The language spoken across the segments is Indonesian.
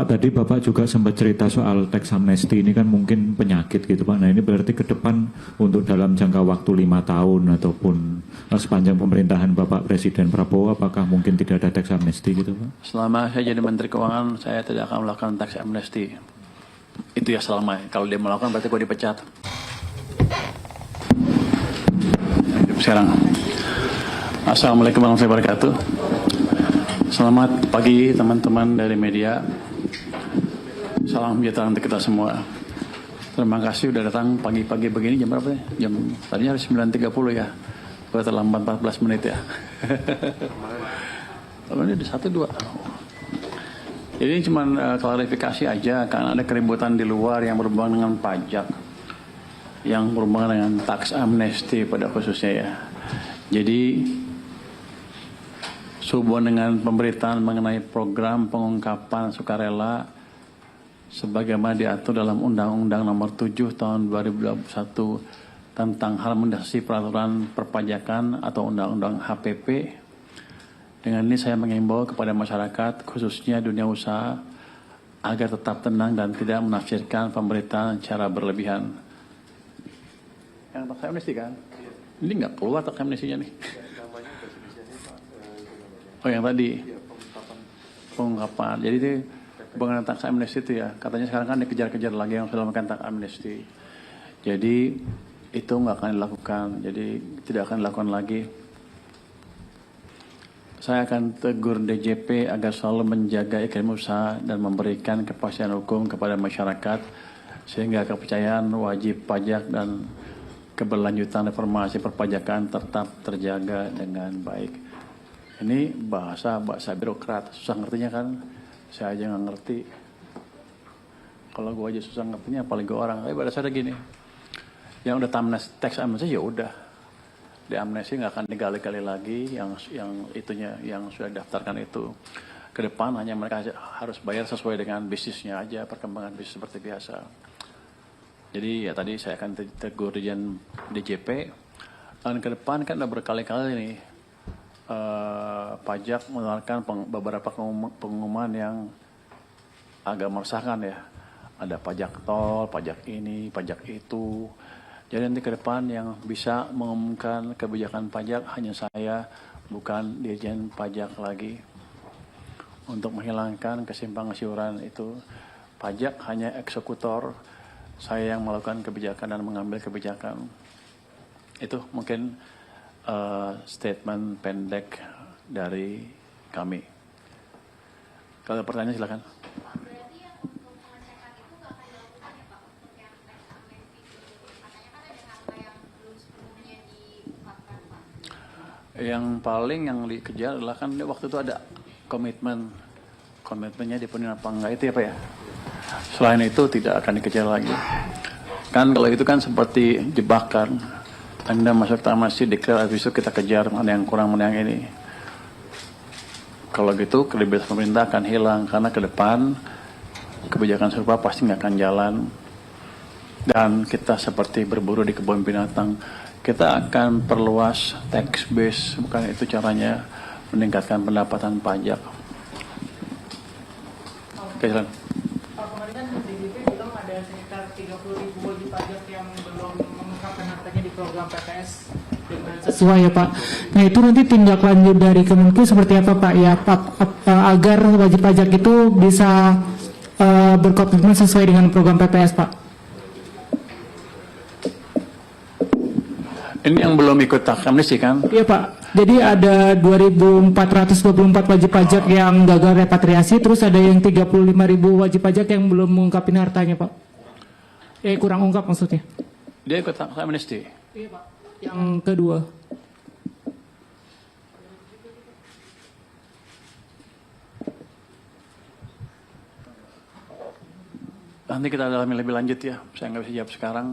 Pak, tadi Bapak juga sempat cerita soal tax amnesty ini kan mungkin penyakit gitu Pak. Nah ini berarti ke depan untuk dalam jangka waktu 5 tahun ataupun sepanjang pemerintahan Bapak Presiden Prabowo, apakah mungkin tidak ada tax amnesty gitu Pak? Selama saya jadi Menteri Keuangan, saya tidak akan melakukan tax amnesty. Itu ya selama. Kalau dia melakukan berarti gue dipecat. Sekarang. Assalamualaikum warahmatullahi wabarakatuh. Selamat pagi teman-teman dari media. Salam sejahtera untuk kita semua. Terima kasih sudah datang pagi-pagi begini. Jam berapa ya? Tadinya harus 9.30 ya. Gue terlambat 14 menit ya. Ini ada 1, 2. Jadi ini cuma klarifikasi aja. Karena ada keributan di luar yang berhubungan dengan pajak. Yang berhubungan dengan tax amnesty pada khususnya ya. Jadi sehubungan dengan pemberitaan mengenai program pengungkapan sukarela sebagaimana diatur dalam Undang-Undang Nomor 7 Tahun 2021 tentang harmonisasi peraturan perpajakan atau Undang-Undang HPP. Dengan ini saya mengimbau kepada masyarakat khususnya dunia usaha agar tetap tenang dan tidak menafsirkan pemberitaan secara berlebihan. Yang tax amnesty kan? Ini nggak keluar tax amnesty-nya nih. Oh yang tadi pengungkapan. Jadi itu pengenaan tax amnesty itu ya. Katanya sekarang kan dikejar-kejar lagi yang sudah melakukan tax amnesty. Jadi itu nggak akan dilakukan. Jadi tidak akan dilakukan lagi. Saya akan tegur DJP agar selalu menjaga iklim usaha dan memberikan kepastian hukum kepada masyarakat sehingga kepercayaan wajib pajak dan keberlanjutan reformasi perpajakan tetap terjaga dengan baik. Ini bahasa birokrat, susah ngertinya kan? Saya aja nggak ngerti. Kalau gue aja susah ngertinya, apalagi orang. Tapi pada saat gini, yang udah tax amnesty ya udah, di amnesty nggak akan digali-gali lagi. Yang sudah daftarkan itu ke depan hanya mereka harus bayar sesuai dengan bisnisnya aja, perkembangan bisnis seperti biasa. Jadi ya tadi saya akan tegur Dirjen DJP dan ke depan kan udah berkali-kali nih. Pajak mengeluarkan beberapa pengumuman yang agak meresahkan ya. Ada pajak tol, pajak ini, pajak itu. Jadi nanti ke depan yang bisa mengumumkan kebijakan pajak hanya saya, bukan Dirjen Pajak lagi. Untuk menghilangkan kesimpang siuran itu, pajak hanya eksekutor, saya yang melakukan kebijakan dan mengambil kebijakan. Itu mungkin statement pendek dari kami. Kalau pertanyaan silakan. Berarti yang untuk pengecekan itu nggak akan dilakukan ya Pak untuk yang tax amnesty itu? Katanya kan ada nama yang belum sebelumnya diungkapkan Pak. Yang paling yang dikejar adalah kan waktu itu ada komitmennya dipenuhi apa enggak itu ya Pak ya. Selain itu tidak akan dikejar lagi. Kan kalau itu kan seperti jebakan. Anda masuk tamasih declare, habis itu kita kejar mana yang kurang, mana yang ini. Kalau gitu kredibilitas pemerintah akan hilang karena ke depan kebijakan serupa pasti nggak akan jalan. Dan kita seperti berburu di kebun binatang, kita akan perluas tax base, bukan itu caranya meningkatkan pendapatan pajak. Oke, silakan. Pak, kemarin kan DJP bilang ada sekitar 30.000 wajib pajak yang belum mengungkapkan hartanya di program PPS dengan sesuai ya Pak. Nah itu nanti tindak lanjut dari Kemenku seperti apa Pak ya Pak, agar wajib pajak itu bisa berkomitmen sesuai dengan program PPS Pak. Ini yang belum ikut tax amnesty kan? Iya Pak. Jadi ada 2.424 wajib pajak yang gagal repatriasi, terus ada yang 35.000 wajib pajak yang belum mengungkapin hartanya Pak. Kurang ungkap maksudnya. Dia ikut tax amnesty. Iya Pak. Yang kedua. Nanti kita dalami lebih lanjut ya. Saya nggak bisa jawab sekarang.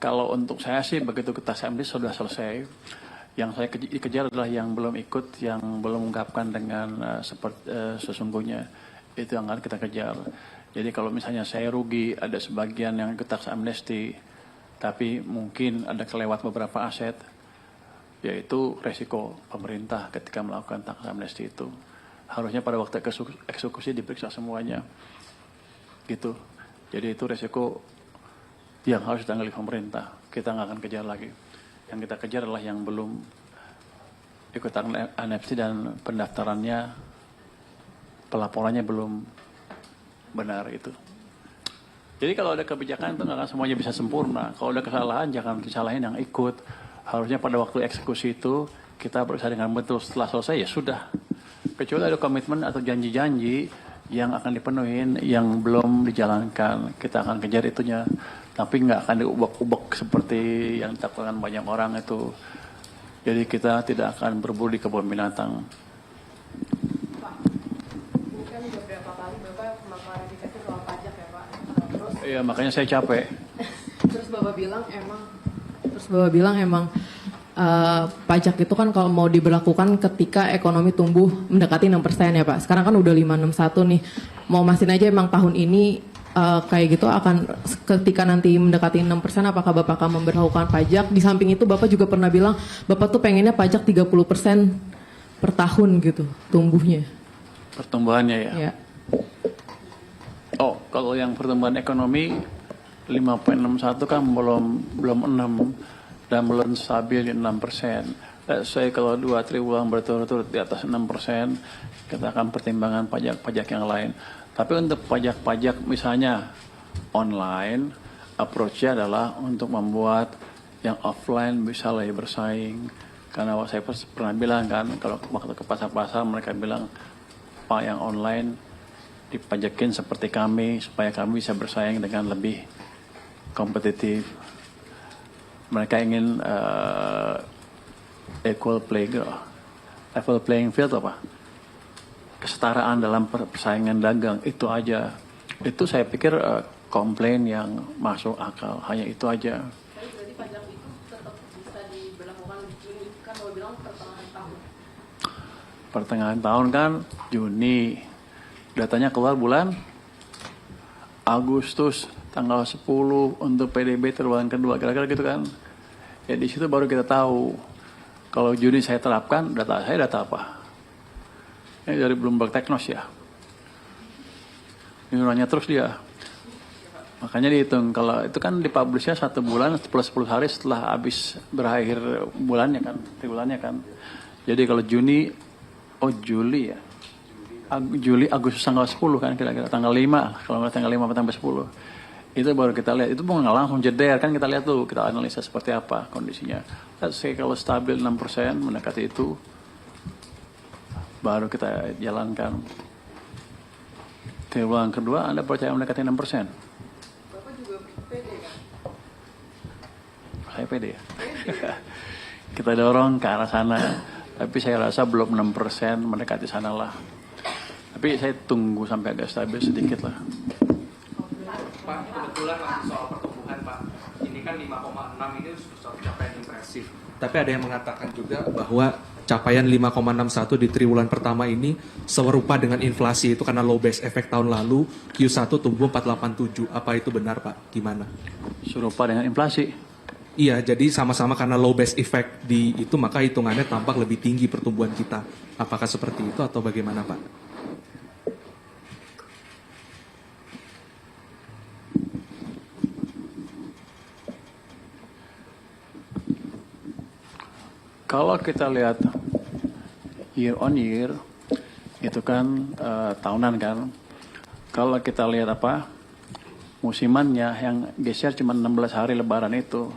Kalau untuk saya sih begitu ke tax amnesty sudah selesai. Yang saya kejar adalah yang belum ikut, yang belum mengungkapkan dengan sesungguhnya. Itu yang akan kita kejar. Jadi kalau misalnya saya rugi, ada sebagian yang ikut tax amnesty, tapi mungkin ada kelewat beberapa aset, yaitu resiko pemerintah ketika melakukan tax amnesty itu. harusnya pada waktu eksekusi diperiksa semuanya. Gitu. Jadi itu resiko yang harus ditangani pemerintah. Kita nggak akan kejar lagi. Yang kita kejar adalah yang belum ikutan amnesti dan pendaftarannya, pelaporannya belum benar itu. Jadi kalau ada kebijakan itu nggak akan semuanya bisa sempurna. Kalau ada kesalahan jangan disalahin yang ikut. Harusnya pada waktu eksekusi itu kita berusaha dengan betul. Setelah selesai ya sudah. Kecuali ada komitmen atau janji-janji yang akan dipenuhin yang belum dijalankan, kita akan kejar itunya. Tapi nggak akan diubek-ubek seperti yang dilakukan banyak orang itu. Jadi kita tidak akan berburu di kebun binatang. Pak, bukan beberapa kali Bapak mengklarifikasi soal pajak ya Pak. Terus Iya, makanya saya capek. terus Bapak bilang emang pajak itu kan kalau mau diberlakukan ketika ekonomi tumbuh mendekati 6% ya Pak. Sekarang kan udah 561 nih. Mau mastiin aja emang tahun ini kayak gitu akan ketika nanti mendekati 6% apakah Bapak akan memberlakukan pajak? Di samping itu Bapak juga pernah bilang Bapak tuh pengennya pajak 30% per tahun gitu tumbuhnya. Pertumbuhannya ya. Ya. Oh, kalau yang pertumbuhan ekonomi 5,61 kan belum 6 dan belum stabil di 6%. Saya kalau 2 triwulan berturut-turut di atas 6%, kita akan pertimbangan pajak-pajak yang lain. Tapi untuk pajak-pajak misalnya online, approach-nya adalah untuk membuat yang offline bisa lebih bersaing. Karena saya pernah bilang kan, kalau waktu ke pasar-pasar mereka bilang, Pak yang online dipajakin seperti kami, supaya kami bisa bersaing dengan lebih kompetitif. Mereka ingin level playing field apa? Kesetaraan dalam persaingan dagang, itu aja. Itu saya pikir komplain yang masuk akal, hanya itu aja. Tapi berarti pajak itu tetap bisa diberlakukan di Juni, kan Bapak bilang pertengahan tahun. Pertengahan tahun kan Juni, datanya keluar bulan Agustus tanggal 10 untuk PDB triwulan kedua, kira-kira gitu kan. Ya di situ baru kita tahu kalau Juni saya terapkan data saya data apa. Ini dari Bloomberg Technos ya. Ini nanya terus dia. Makanya dihitung, kalau itu kan dipublishnya 1 bulan plus 10 hari setelah habis berakhir bulannya kan, triwulannya kan. Jadi kalau Juli ya. Juli, Agustus tanggal 10 kan kira-kira, tanggal 5, kalau nggak tanggal 5 atau tanggal 10. Itu baru kita lihat, itu nggak langsung jeder kan, kita lihat tuh, kita analisa seperti apa kondisinya. Let's say kalau stabil 6% mendekati itu, baru kita jalankan. Triwulan kedua Anda percaya mendekati 6%? Bapak juga pede kan? Saya pede ya. Kita dorong ke arah sana, tapi saya rasa belum 6% mendekati sana lah. Tapi saya tunggu sampai agak stabil sedikit lah. Pak, kebetulan lagi soal pertumbuhan Pak. Ini kan 5,6 ini suatu capaian impresif. Tapi ada yang mengatakan juga bahwa capaian 5,61 di triwulan pertama ini serupa dengan inflasi itu karena low base effect tahun lalu Q1 tumbuh 487. Apa itu benar Pak? Gimana? Serupa dengan inflasi. Iya, jadi sama-sama karena low base effect di itu maka hitungannya tampak lebih tinggi pertumbuhan kita. Apakah seperti itu atau bagaimana Pak? Kalau kita lihat year on year, itu kan tahunan kan. Kalau kita lihat musimannya yang geser cuma 16 hari lebaran itu,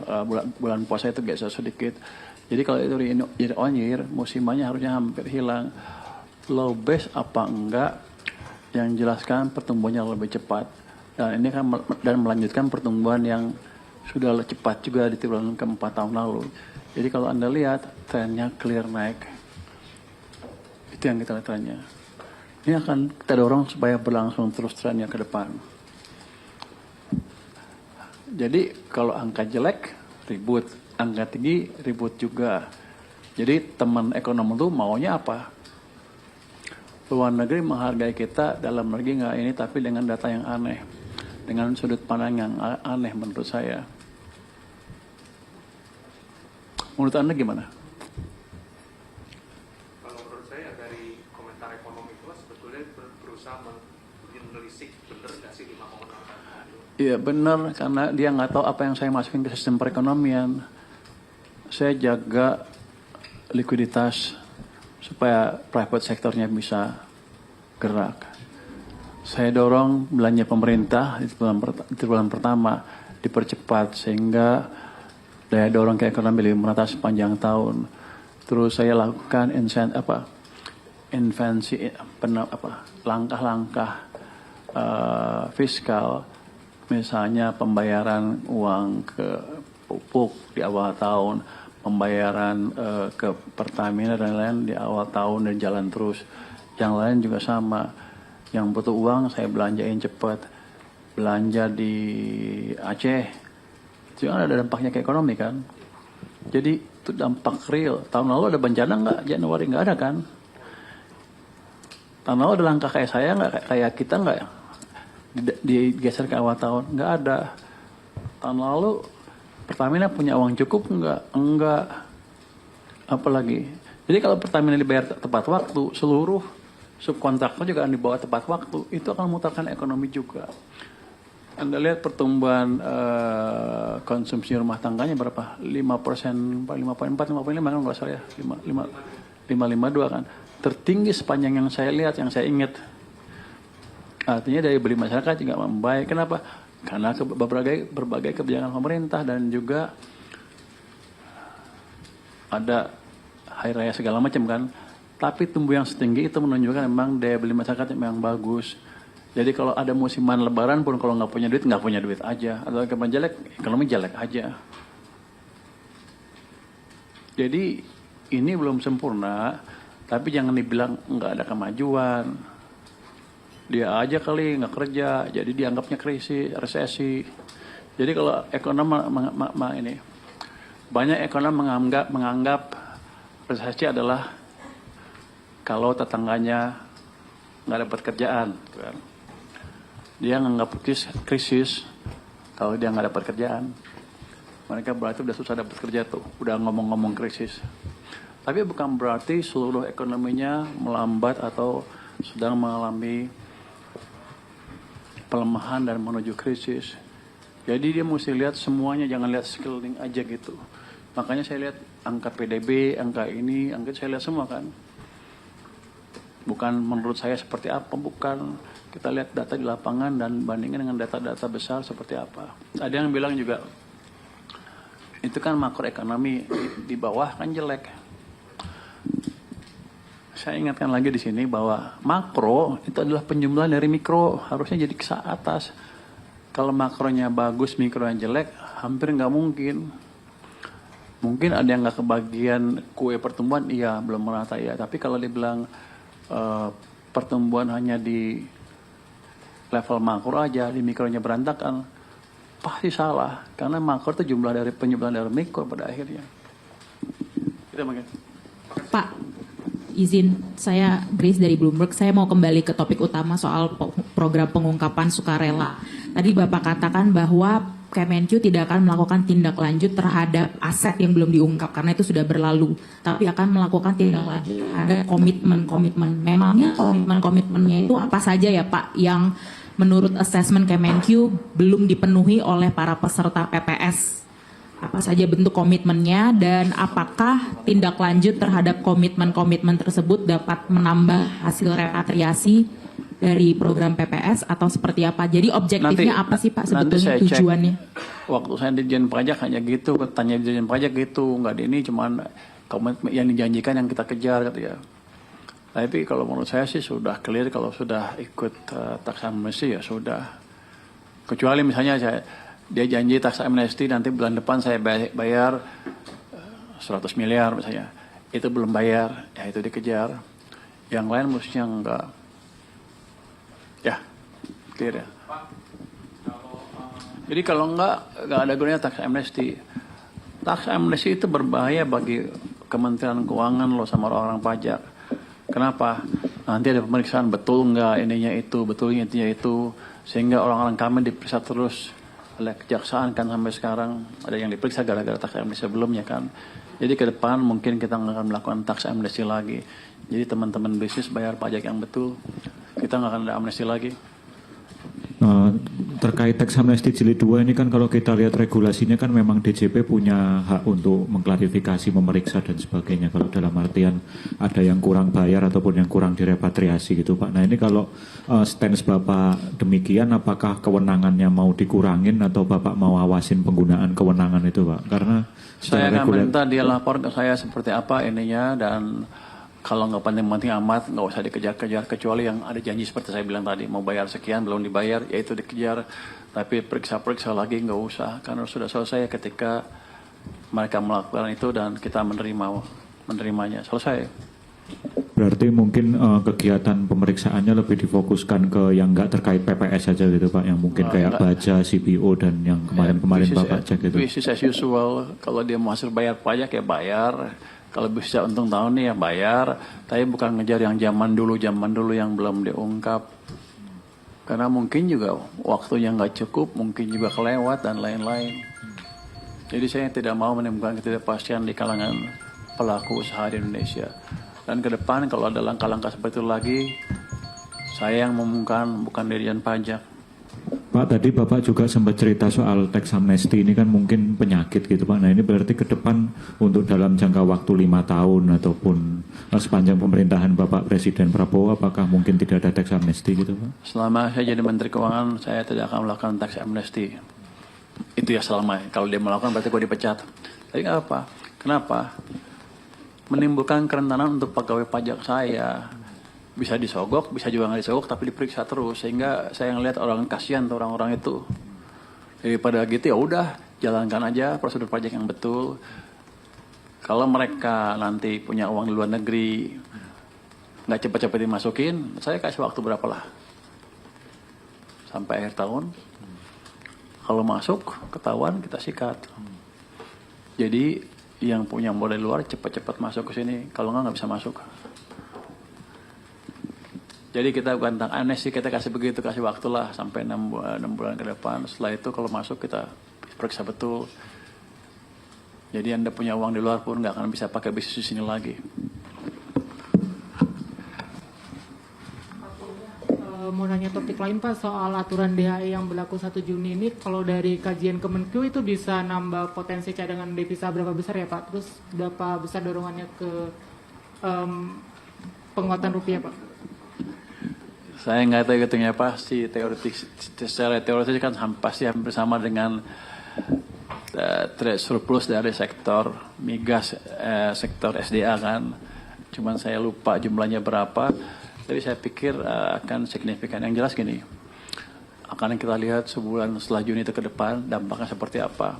bulan puasa itu geser sedikit. Jadi kalau itu year on year, musimannya harusnya hampir hilang. Low base apa enggak, yang jelaskan pertumbuhannya lebih cepat. Dan ini kan dan melanjutkan pertumbuhan yang sudah cepat juga di triwulan keempat tahun lalu. Jadi kalau Anda lihat trennya clear naik. Itu yang kita lihat trennya. Ini akan kita dorong supaya berlangsung terus trennya ke depan. Jadi kalau angka jelek ribut, angka tinggi ribut juga. Jadi teman ekonom itu maunya apa? Luar negeri menghargai kita, dalam negeri nggak ini, tapi dengan data yang aneh, dengan sudut pandang yang aneh menurut saya. Menurut Anda gimana? Kalau menurut saya dari komentar ekonomi itu fisik. Bener nggak sih 5,6? Iya benar, karena dia nggak tahu apa yang saya masukin ke sistem perekonomian. Saya jaga likuiditas supaya private sektornya bisa gerak. Saya dorong belanja pemerintah di triwulan pertama dipercepat sehingga daya dorong ke ekonomi lebih merata sepanjang tahun. Terus saya lakukan langkah-langkah fiskal, misalnya pembayaran uang ke pupuk di awal tahun, pembayaran ke Pertamina dan lain-lain di awal tahun dan jalan terus. Yang lain juga sama. Yang butuh uang saya belanjain cepat. Belanja di Aceh, itu kan ada dampaknya ke ekonomi kan. Jadi itu dampak real. Tahun lalu ada bencana nggak? Januari nggak ada kan? Tahun lalu ada langkah kayak saya nggak? Kayak kita nggak? Digeser ke awal tahun? Nggak ada. Tahun lalu Pertamina punya uang cukup nggak? Enggak. Apalagi. Jadi kalau Pertamina dibayar tepat waktu, seluruh subkontraktor juga akan dibawa tepat waktu. Itu akan memutarkan ekonomi juga. Anda lihat pertumbuhan konsumsi rumah tangganya berapa? 5%, 5,4, 5,5 kan nggak salah ya? 5,52 kan. Tertinggi sepanjang yang saya lihat, yang saya ingat. Artinya daya beli masyarakat juga membaik. Kenapa? Karena berbagai kebijakan pemerintah dan juga ada hari raya segala macam kan. Tapi tumbuh yang setinggi itu menunjukkan memang daya beli masyarakat memang bagus. Jadi kalau ada musiman lebaran pun kalau nggak punya duit aja. Atau ekonomi jelek aja. Jadi ini belum sempurna, tapi jangan dibilang nggak ada kemajuan. Dia aja kali nggak kerja, jadi dianggapnya krisis, resesi. Jadi kalau ekonom banyak ekonom menganggap resesi adalah kalau tetangganya nggak dapat kerjaan, gitu kan. Dia nganggap krisis kalau dia nggak dapat kerjaan. Mereka berarti udah susah dapat kerja tuh, udah ngomong-ngomong krisis. Tapi bukan berarti seluruh ekonominya melambat atau sedang mengalami pelemahan dan menuju krisis. Jadi dia mesti lihat semuanya, jangan lihat sekeliling aja gitu. Makanya saya lihat angka PDB, angka ini, saya lihat semua kan. Bukan menurut saya seperti apa, bukan. Kita lihat data di lapangan dan bandingkan dengan data-data besar seperti apa. Ada yang bilang juga, itu kan makroekonomi, di bawah kan jelek. Saya ingatkan lagi di sini bahwa makro itu adalah penjumlahan dari mikro, harusnya jadi ke atas. Kalau makronya bagus, mikronya jelek, hampir nggak mungkin. Mungkin ada yang nggak kebagian kue pertumbuhan, iya, belum merata ya. Tapi kalau dibilang pertumbuhan hanya di level makro aja, di mikronya berantakan, pasti salah. Karena makro itu penjumlahan dari mikro pada akhirnya. Kita makin. Pak, izin saya Grace dari Bloomberg, saya mau kembali ke topik utama soal program pengungkapan sukarela. Tadi Bapak katakan bahwa Kemenkyu tidak akan melakukan tindak lanjut terhadap aset yang belum diungkap karena itu sudah berlalu, tapi akan melakukan tindak lanjut terhadap komitmen. Memangnya komitmennya itu apa saja ya Pak yang menurut assessment Kemenkyu belum dipenuhi oleh para peserta PPS? Apa saja bentuk komitmennya dan apakah tindak lanjut terhadap komitmen-komitmen tersebut dapat menambah hasil repatriasi dari program PPS atau seperti apa? Jadi objektifnya apa sih Pak sebetulnya tujuannya? Waktu saya di Dirjen Pajak hanya gitu, tanya di Dirjen Pajak gitu, nggak ini cuman komitmen yang dijanjikan yang kita kejar gitu ya. Tapi kalau menurut saya sih sudah clear kalau sudah ikut tax amnesty ya sudah. Kecuali misalnya dia janji tax amnesty nanti bulan depan saya bayar 100 miliar misalnya. Itu belum bayar, ya itu dikejar. Yang lain mestinya enggak. Ya, clear ya. Jadi kalau enggak ada gunanya tax amnesty. Tax amnesty itu berbahaya bagi Kementerian Keuangan loh sama orang-orang pajak. Kenapa? Nanti ada pemeriksaan betul enggak ininya itu, betulnya intinya itu. Sehingga orang-orang kami diperiksa terus oleh kejaksaan kan sampai sekarang. Ada yang diperiksa gara-gara tax amnesty sebelumnya kan. Jadi ke depan mungkin kita nggak akan melakukan tax amnesty lagi. Jadi teman-teman bisnis bayar pajak yang betul. Kita nggak akan ada amnesti lagi. terkait teks amnesti jilid 2 ini kan kalau kita lihat regulasinya kan memang DJP punya hak untuk mengklarifikasi, memeriksa dan sebagainya. Kalau dalam artian ada yang kurang bayar ataupun yang kurang direpatriasi gitu Pak. Nah ini kalau stance Bapak demikian, apakah kewenangannya mau dikurangin atau Bapak mau awasin penggunaan kewenangan itu Pak? Karena Saya secara akan reguler minta dia lapor ke saya seperti apa ininya, dan kalau nggak penting-penting amat nggak usah dikejar-kejar, kecuali yang ada janji seperti saya bilang tadi, mau bayar sekian belum dibayar, ya itu dikejar. Tapi periksa-periksa lagi nggak usah, karena sudah selesai ketika mereka melakukan itu dan kita menerimanya. Selesai. berarti mungkin kegiatan pemeriksaannya lebih difokuskan ke yang nggak terkait PPS saja gitu Pak, yang mungkin kayak baja, CPO dan yang kemarin-kemarin Bapak cek gitu. Business as usual, kalau dia mau hasil bayar pajak ya bayar. Kalau bisa untung tahun nih ya bayar, tapi bukan ngejar yang zaman dulu yang belum diungkap. Karena mungkin juga waktunya nggak cukup, mungkin juga kelewat dan lain-lain. Jadi saya tidak mau menimbulkan ketidakpastian di kalangan pelaku usaha di Indonesia. Dan ke depan kalau ada langkah-langkah seperti itu lagi, saya yang mengumumkan, bukan Dirjen Pajak. Pak, tadi Bapak juga sempat cerita soal teks amnesti ini kan mungkin penyakit gitu Pak. Nah ini berarti ke depan untuk dalam jangka waktu 5 tahun ataupun sepanjang pemerintahan Bapak Presiden Prabowo, apakah mungkin tidak ada teks amnesti gitu Pak? Selama saya jadi Menteri Keuangan, saya tidak akan melakukan teks amnesti. Itu ya selama, kalau dia melakukan berarti gue dipecat. Tapi nggak apa. Kenapa? Menimbulkan kerentanan untuk pegawai pajak saya. Bisa disogok, bisa juga nggak disogok, tapi diperiksa terus. Sehingga saya ngelihat orang kasihan tuh orang-orang itu. Daripada gitu ya udah, jalankan aja prosedur pajak yang betul. Kalau mereka nanti punya uang di luar negeri, nggak cepat-cepat dimasukin, saya kasih waktu berapa lah? Sampai akhir tahun. Kalau masuk, ketahuan kita sikat. Jadi yang punya modal luar cepat-cepat masuk ke sini. Kalau nggak bisa masuk. Jadi kita bukan tentang aneh sih, kita kasih begitu, kasih waktu lah sampai 6 bulan ke depan. Setelah itu kalau masuk kita periksa betul. Jadi Anda punya uang di luar pun nggak akan bisa pakai bisnis di sini lagi. Mau nanya topik lain Pak, soal aturan DHI yang berlaku 1 Juni ini, kalau dari kajian Kemenkeu itu bisa nambah potensi cadangan devisa berapa besar ya Pak? Terus berapa besar dorongannya ke penguatan rupiah Pak? Saya nggak tahu hitungnya pasti, secara teoritis kan pasti hampir sama dengan trade surplus dari sektor migas, sektor SDA kan. Cuman saya lupa jumlahnya berapa, tapi saya pikir akan signifikan. Yang jelas gini, akan kita lihat sebulan setelah Juni itu ke depan dampaknya seperti apa,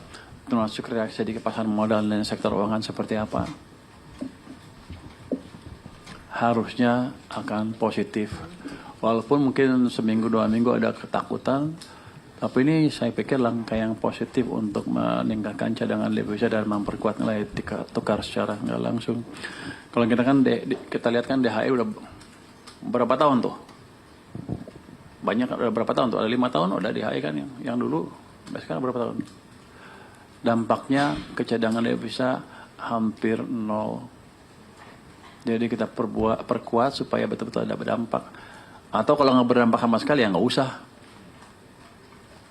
termasuk reaksi di pasar modal dan sektor keuangan seperti apa. Harusnya akan positif. Walaupun mungkin seminggu 2 minggu ada ketakutan, tapi ini saya pikir langkah yang positif untuk meningkatkan cadangan devisa dan memperkuat nilai tukar secara nggak langsung. Kalau kita kan kita lihat kan DHI udah berapa tahun tuh? Banyak, udah berapa tahun tuh? Ada 5 tahun udah DHI kan yang dulu. Sekarang berapa tahun? Dampaknya ke cadangan devisa hampir 0. Jadi kita perkuat supaya betul-betul ada berdampak. Atau kalau nggak berdampak sama sekali ya nggak usah.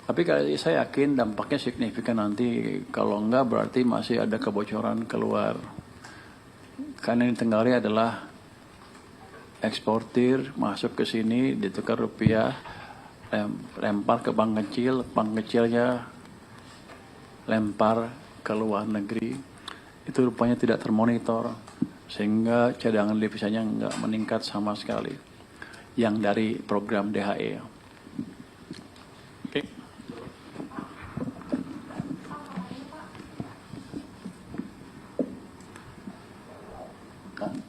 Tapi saya yakin dampaknya signifikan nanti. Kalau nggak berarti masih ada kebocoran keluar. Karena ini Tenggari adalah eksportir, masuk ke sini ditukar rupiah, lempar ke bank kecilnya lempar ke luar negeri. Itu rupanya tidak termonitor, sehingga cadangan devisanya nggak meningkat sama sekali. Yang dari program DHE. Oke.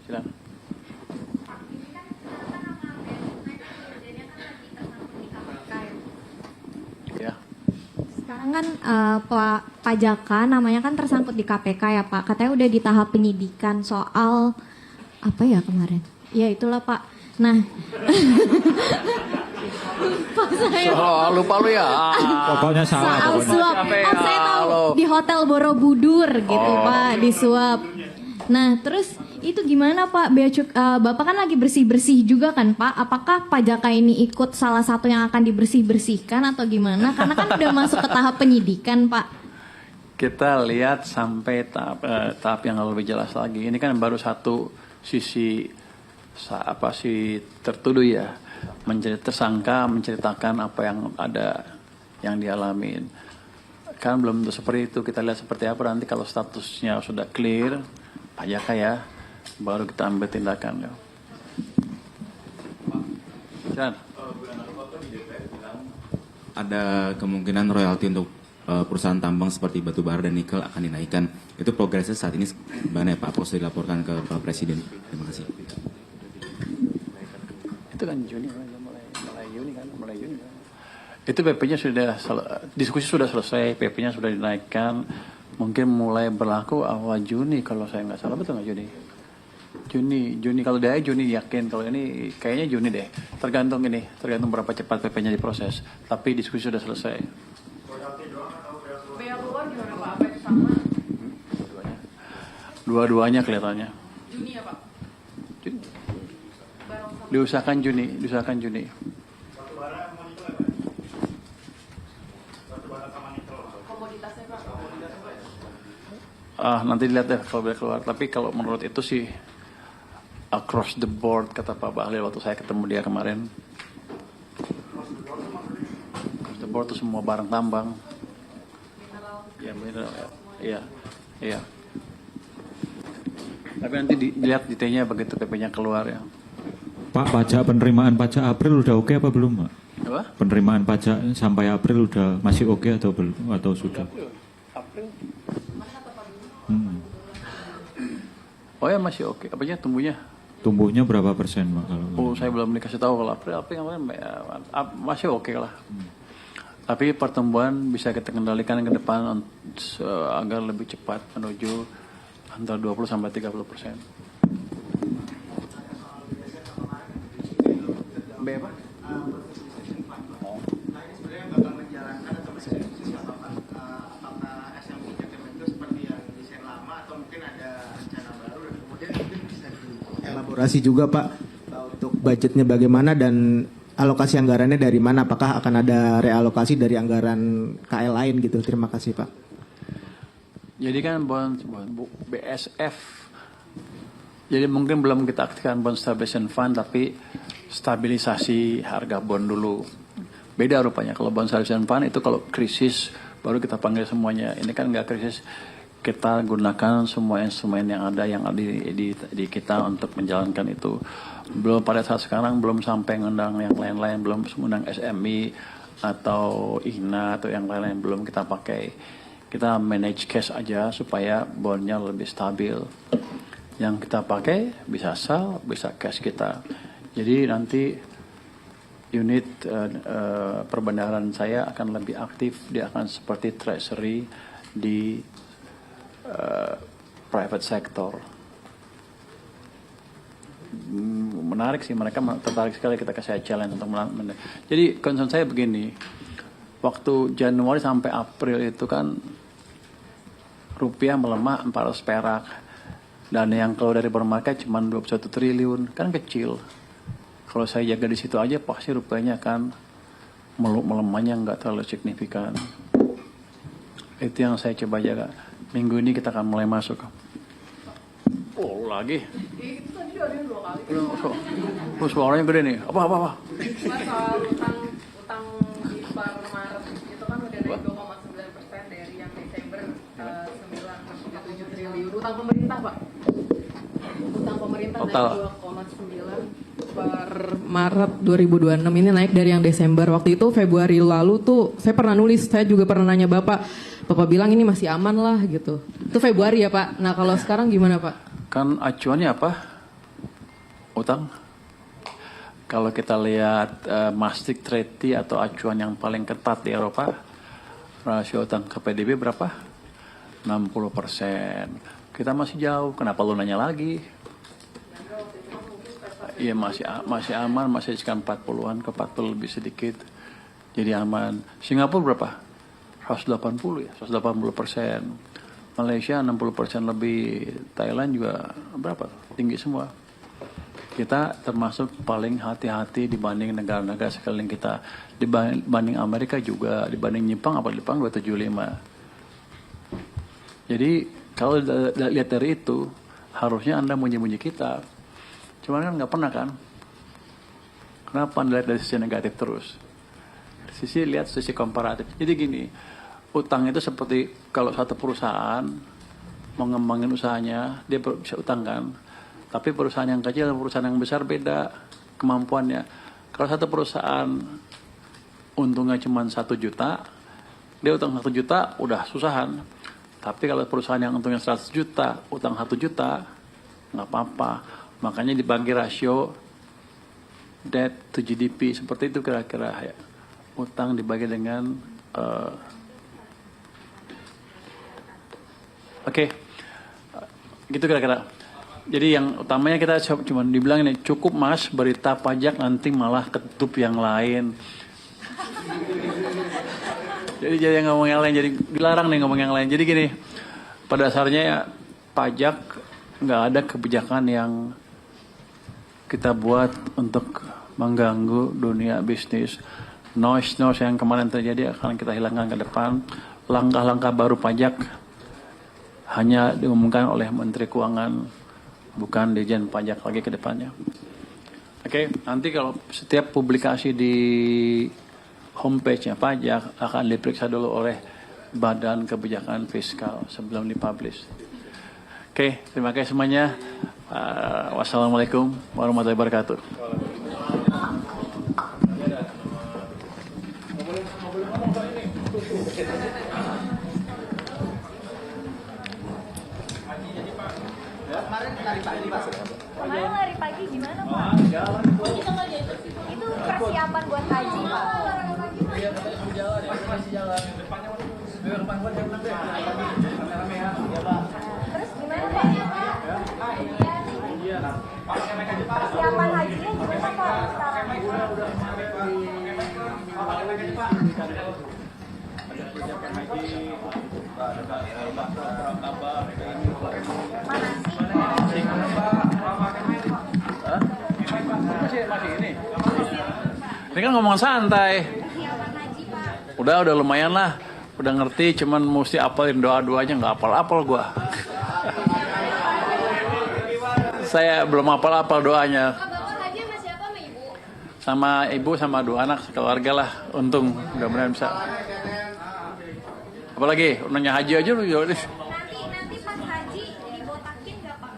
Silakan. Ya. Sekarang kan pajakan namanya kan tersangkut di KPK ya Pak. Katanya udah di tahap penyidikan soal apa ya kemarin? Ya itulah Pak. Nah, lupa lu ya. Pokoknya salah. soal Pokoknya. suap. Saya tahu di Hotel Borobudur gitu Pak, disuap. Nah, terus itu gimana Pak? Bapak kan lagi bersih-bersih juga kan Pak? Apakah pajak ini ikut salah satu yang akan dibersih-bersihkan atau gimana? Karena kan udah masuk ke tahap penyidikan Pak. Kita lihat sampai tahap yang lebih jelas lagi. Ini kan baru satu sisi si tertuduh ya, tersangka menceritakan apa yang ada yang dialamin. Kan belum tentu seperti itu. Kita lihat seperti apa nanti kalau statusnya sudah clear, pajak ya, baru kita ambil tindakan. Ya. Ada kemungkinan royalti untuk perusahaan tambang seperti batu bara dan nikel akan dinaikkan. Itu progresnya saat ini bagaimana ya Pak? Apakah sudah dilaporkan ke Pak Presiden? Terima kasih. Itu kan Juni, mulai Juni kan. Itu PP-nya sudah, diskusi sudah selesai, PP-nya sudah dinaikkan. Mungkin mulai berlaku awal Juni kalau saya nggak salah, betul nggak Juni kalau dia Juni yakin, kalau ini kayaknya Juni deh. Tergantung berapa cepat PP-nya diproses. Tapi diskusi sudah selesai. Dua-duanya kelihatannya. Juni ya Pak? Juni. Diusahakan Juni. Komoditasnya Pak? Nanti dilihat deh kalau boleh keluar. Tapi kalau menurut itu sih across the board kata Pak Bahlil waktu saya ketemu dia kemarin. Across the board itu semua barang tambang. Ya mineral. Iya. Tapi nanti dilihat detailnya begitu PP-nya keluar ya. Pak, penerimaan pajak April udah oke apa belum, Pak? Apa? Penerimaan pajak sampai April udah masih oke atau belum atau sudah? April. Oh ya masih oke. Apanya tumbuhnya? Tumbuhnya berapa persen, Pak? Kalau Saya belum dikasih tahu kalau April yang lain masih oke lah. Tapi pertumbuhan bisa kita kendalikan ke depan agar lebih cepat menuju antara 20 sampai 30%. B apa? Elaborasi juga Pak untuk budgetnya bagaimana dan alokasi anggarannya dari mana? Apakah akan ada realokasi dari anggaran KL lain gitu? Terima kasih Pak. Jadi kan BSF, jadi mungkin belum kita aktifkan bond stabilization fund, tapi stabilisasi harga bond dulu. Beda rupanya kalau bond stabilization fund itu kalau krisis baru kita panggil semuanya. Ini kan nggak krisis, kita gunakan semua instrumen yang ada di kita untuk menjalankan itu. Belum pada saat sekarang belum sampai ngundang yang lain-lain, belum mengundang SMI atau IHNA atau yang lain-lain belum kita pakai. Kita manage cash aja supaya bondnya lebih stabil. Yang kita pakai bisa sell, bisa cash kita. Jadi nanti unit perbendaharaan saya akan lebih aktif, dia akan seperti treasury di private sector. Menarik sih, mereka tertarik sekali kita kasih challenge untuk jadi concern saya begini, waktu Januari sampai April itu kan rupiah melemah 400 perak dan yang keluar dari bermarket cuma 21 triliun, kan kecil. Kalau saya jaga di situ aja pasti rupiahnya akan melemahnya nggak terlalu signifikan. Itu yang saya coba jaga. Minggu ini kita akan mulai masuk. Oh lagi. Itu tadi ada 2 kali. Oh, suaranya gede nih. Apa? Soal utang di per Maret itu kan udah naik 2,9% dari yang Desember 9,7 triliun. Utang pemerintah Pak. Utang pemerintah Total. naik 2,9 per Maret 2026 ini naik dari yang Desember. Waktu itu Februari lalu tuh saya pernah nulis, saya juga pernah nanya Bapak bilang ini masih aman lah gitu. Itu Februari ya Pak. Nah kalau sekarang gimana Pak? Kan acuannya apa? Utang. Kalau kita lihat Maastricht Treaty atau acuan yang paling ketat di Eropa, rasio utang ke PDB berapa? 60%. Kita masih jauh. Kenapa lu nanya lagi? Iya masih aman, masih sekitar 40-an ke 40 lebih sedikit. Jadi aman. Singapura berapa? 180 ya, 180%. Malaysia 60% lebih, Thailand juga berapa? Tinggi semua. Kita termasuk paling hati-hati dibanding negara-negara sekeliling kita. Dibanding Amerika juga, dibanding Jepang, apa Jepang 275. Jadi kalau lihat dari itu, harusnya Anda muji-muji kita. Cuman kan nggak pernah kan? Kenapa Anda lihat dari sisi negatif terus? Lihat sisi komparatif. Jadi gini, utang itu seperti kalau satu perusahaan mau ngembangin usahanya, dia bisa utang kan. Tapi perusahaan yang kecil dan perusahaan yang besar beda kemampuannya. Kalau satu perusahaan untungnya cuma 1 juta, dia utang 1 juta udah susahan. Tapi kalau perusahaan yang untungnya 100 juta, utang 1 juta, nggak apa-apa. Makanya dibagi rasio debt to GDP, seperti itu kira-kira ya. Utang dibagi dengan gitu kira-kira. Jadi yang utamanya kita cuma dibilang ini, cukup mas berita pajak nanti malah ketutup yang lain. jadi ngomong yang lain, jadi dilarang nih ngomong yang lain. Jadi gini, pada dasarnya ya, pajak nggak ada kebijakan yang kita buat untuk mengganggu dunia bisnis. Noise yang kemarin terjadi akan kita hilangkan ke depan. Langkah-langkah baru pajak hanya diumumkan oleh Menteri Keuangan, bukan Dirjen Pajak lagi ke depannya. Nanti kalau setiap publikasi di homepage-nya pajak akan diperiksa dulu oleh Badan Kebijakan Fiskal sebelum dipublish. Terima kasih semuanya. Wassalamualaikum warahmatullahi wabarakatuh. Kemarin lari pagi gimana Pak? Itu persiapan buat haji Pak. Terus gimana Pak? Persiapan hajinya gimana Pak sekarang? Masih ini. Ini kan ngomong santai. Udah lumayan lah. Udah ngerti, cuman mesti apalin doa-doanya, nggak apal-apal gua. Saya belum apal-apal doanya. Sama ibu sama 2 anak keluarga lah. Untung mudah-mudahan bisa. Apalagi nanya haji aja lu jawab. Nanti pas haji dibotakin nggak Pak?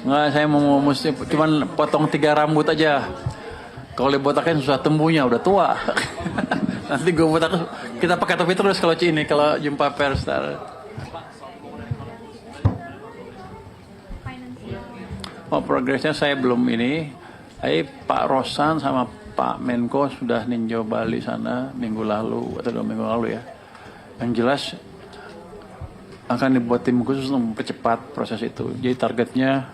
Nggak, saya mau mesti cuman potong 3 rambut aja. Kalau dibotakin susah tumbuhnya, udah tua. Nanti gue botak, kita pakai topi terus kalau ini kalau jumpa pers. Progresnya saya belum ini. Pak Rosan sama Pak Menko sudah ninjau Bali sana minggu lalu atau 2 minggu lalu ya. Yang jelas akan dibuat tim khusus untuk mempercepat proses itu. Jadi targetnya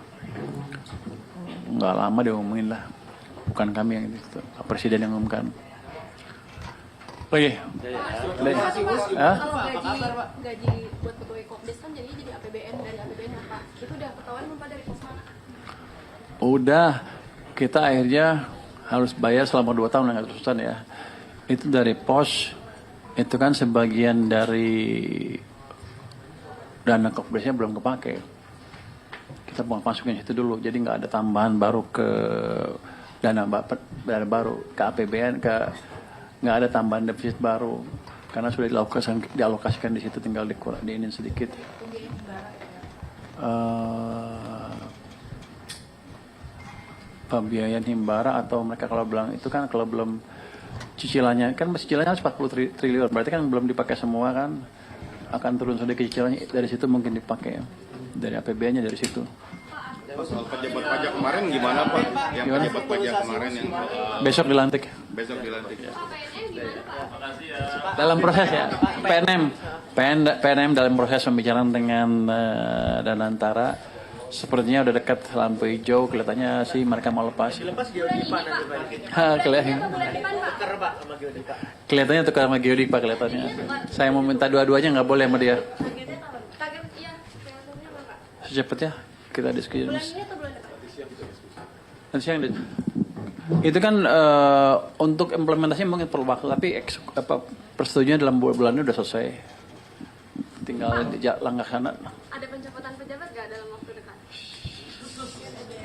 nggak lama diumumin lah. Bukan kami yang itu, Pak Presiden yang umumkan. Kalau gaji buat pegawai Kopdes kan jadi APBN, dari APBN apa? Itu udah ketahuan belum Pak dari Posma? Udah, kita akhirnya harus bayar selama 2 tahun nggak keterusan ya. Itu dari pos, itu kan sebagian dari dana Kopdesnya belum kepake. Kita mau masukin situ dulu, jadi nggak ada tambahan baru ke dana baru ke APBN, nggak ada tambahan defisit baru karena sudah dialokasikan di situ, tinggal diinin sedikit. Pembiayaan himbara atau mereka kalau bilang itu kan kalau belum cicilannya kan cicilannya harus 40 triliun, berarti kan belum dipakai semua kan, akan turun sedikit cicilannya, dari situ mungkin dipakai dari APBN-nya dari situ. Soal pejabat pajak kemarin gimana Pak? Yang gimana? pejabat pajak kemarin yang Besok dilantik. besok dilantik. Dalam proses ya. PNM dalam proses pembicaraan dengan Danantara. Sepertinya udah dekat lampu hijau, kelihatannya sih mereka mau lepas. Dilepas Geodipa Kelihatannya tukar sama Geodipa kelihatannya. Saya mau minta dua-duanya nggak boleh sama dia. secepatnya kita diskusi. Bulan ini atau bulan depan? Nanti siang deh. Itu kan untuk implementasinya mungkin perlu waktu, tapi persetujuan dalam bulan ini udah selesai. Tinggal laksana. Ada pencopotan pejabat nggak dalam waktu dekat?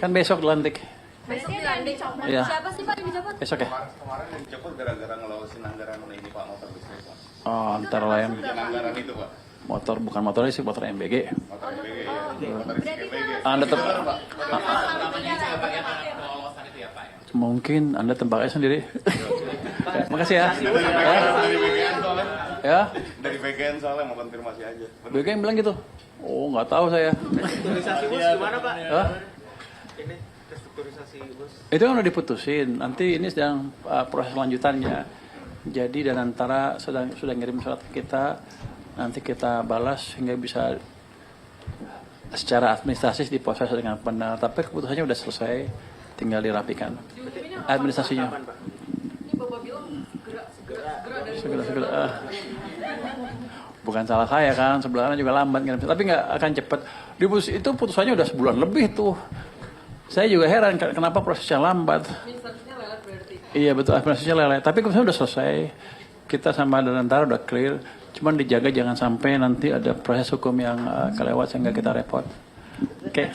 Kan besok dilantik. Besok dilantik. Iya. Siapa sih Pak yang dicopot? Besok ya. Kemarin yang dicopot gara-gara ngelosin anggaran ini Pak, motor listrik Pak. Oh, antara lain Yang anggaran itu Pak. motor, bukan motor listrik, motor MBG. Motor MBG ya. Motor listrik MBG. Anda mungkin Anda tebaknya sendiri. Ya, makasih ya. Ya. Dari BGN soalnya mau konfirmasi aja. BGN bilang gitu. Oh, nggak tahu saya. Restrukturisasi bos gimana Pak? Hah? Ini restrukturisasi bos. Itu kan udah diputusin. Nanti ini sedang proses lanjutannya. Jadi dan antara sudah ngirim surat ke kita, nanti kita balas hingga bisa secara administratif diproses dengan benar. Tapi keputusannya udah selesai, tinggal dirapikan administrasinya. Ini Bapak bilang Segera. Bukan salah saya kan, sebelahnya juga lambat, tapi nggak akan cepat. Itu putusannya udah sebulan lebih tuh. Saya juga heran kenapa prosesnya lambat. Iya betul, administrasinya lelet. Tapi keputusannya udah selesai. Kita sama Danantara udah clear. Cuman dijaga jangan sampai nanti ada proses hukum yang kelewat sehingga kita repot. Oke.